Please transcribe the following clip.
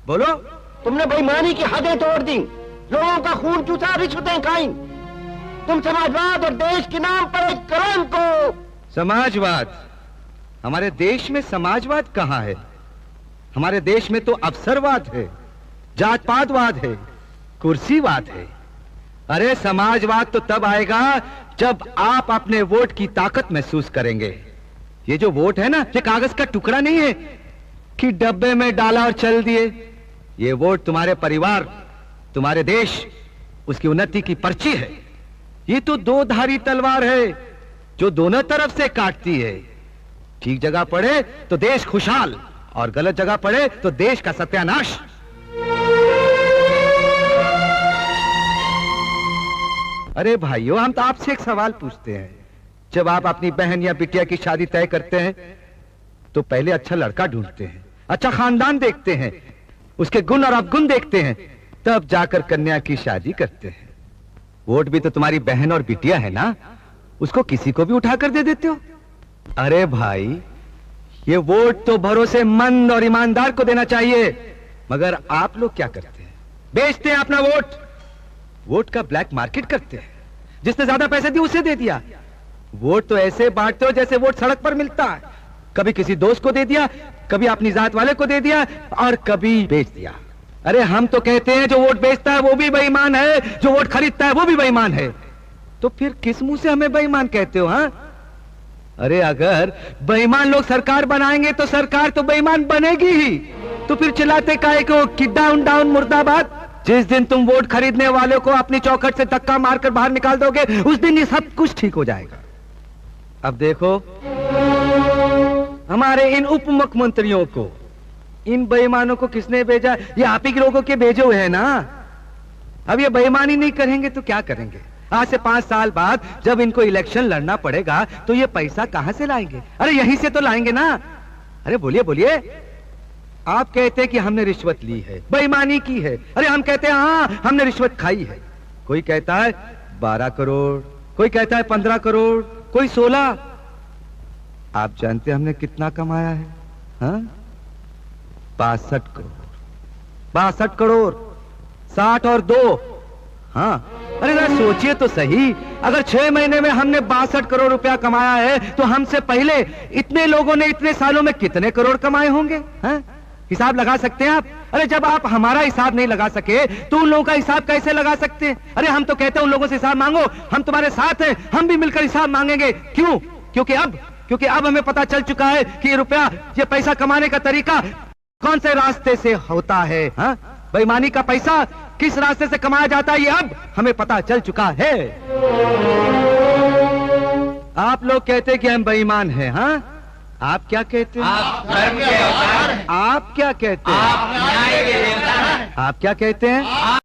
बोलो। तुमने बेईमानी की हदें तोड़ दी, लोगों का खून चूसा, रिश्वतें खाई। तुम समाजवाद और देश के नाम पर एक कलंक को। समाजवाद? हमारे देश में समाजवाद कहाँ है? हमारे देश में तो अवसरवाद है, जात पातवाद है, कुर्सीवाद है। अरे समाजवाद तो तब आएगा जब आप अपने वोट की ताकत महसूस करेंगे। ये जो वोट है ना, ये कागज का टुकड़ा नहीं है कि डब्बे में डाला और चल दिए। ये वोट तुम्हारे परिवार, तुम्हारे देश, उसकी उन्नति की पर्ची है। ये तो दो धारी तलवार है जो दोनों तरफ से काटती है। ठीक जगह पड़े तो देश खुशहाल, और गलत जगह पड़े तो देश का सत्यानाश। अरे भाइयों, हम तो आपसे एक सवाल पूछते हैं। जब आप अपनी बहन या बिटिया की शादी तय करते हैं तो पहले अच्छा लड़का ढूंढते हैं, अच्छा खानदान देखते हैं, उसके गुण और अवगुण देखते हैं, तब जाकर कन्या की शादी करते हैं। वोट भी तो तुम्हारी बहन और बिटिया है ना, उसको किसी को भी उठाकर दे देते हो। अरे भाई, ये वोट तो भरोसेमंद और ईमानदार को देना चाहिए, मगर आप लोग क्या करते हैं? बेचते हैं अपना वोट, वोट का ब्लैक मार्केट करते हैं। जिसने ज्यादा पैसे दिए उसे दे दिया। वोट तो ऐसे बांटते हो जैसे वोट सड़क पर मिलता है। कभी किसी दोस्त को दे दिया, कभी अपनी जात वाले को दे दिया, और कभी बेच दिया। अरे हम तो कहते हैं जो वोट बेचता है वो भी बेईमान है, जो वोट खरीदता है वो भी बेईमान है। तो फिर किस मुंह से हमें बेईमान कहते हो? हाँ, अरे अगर बेईमान लोग सरकार बनाएंगे तो सरकार तो बेईमान बनेगी ही। तो फिर चिल्लाते काहे को कि डाउन डाउन मुर्दाबाद? जिस दिन तुम वोट खरीदने वाले को अपनी चौखट से धक्का मारकर बाहर निकाल दोगे, उस दिन ये सब कुछ ठीक हो जाएगा। अब देखो, हमारे इन उप मुख्यमंत्रियों को, इन बेईमानों को किसने भेजा? ये आप ही लोगों के भेजे हुए हैं ना। अब ये बेईमानी नहीं करेंगे तो क्या करेंगे? आज से 5 साल बाद जब इनको इलेक्शन लड़ना पड़ेगा तो ये पैसा कहां से लाएंगे? अरे यहीं से तो लाएंगे ना। अरे बोलिए बोलिए। आप कहते हैं कि हमने रिश्वत ली है, बेईमानी की है। अरे हम कहते हैं हाँ, हमने रिश्वत खाई है। कोई कहता है 12 करोड़, कोई कहता है 15 करोड़, कोई 16। आप जानते हैं हमने कितना कमाया है? हाँ, 62 करोड़। 62 करोड़, 60 और 2। हाँ, अरे जरा सोचिए तो सही, अगर 6 महीने में हमने 62 करोड़ रुपया कमाया है तो हमसे पहले इतने लोगों ने इतने सालों में कितने करोड़ कमाए होंगे? हाँ? हिसाब लगा सकते हैं आप? अरे जब आप हमारा हिसाब नहीं लगा सके तो उन लोगों का हिसाब कैसे लगा सकते हैं? अरे हम तो कहते हैं उन लोगों से हिसाब मांगो, हम तुम्हारे साथ हैं, हम भी मिलकर हिसाब मांगेंगे। क्यों? क्योंकि अब हमें पता चल चुका है कि ये रुपया, ये पैसा कमाने का तरीका कौन से रास्ते से होता है। हाँ? बेईमानी का पैसा किस रास्ते से कमाया जाता है ये अब हमें पता चल चुका है। आप लोग कहते हैं कि हम बेईमान हैं। हाँ, आप क्या कहते हैं? आप धर्म के अवतार। आप क्या कहते हैं? आप न्याय के देवता हैं। आप क्या कहते हैं?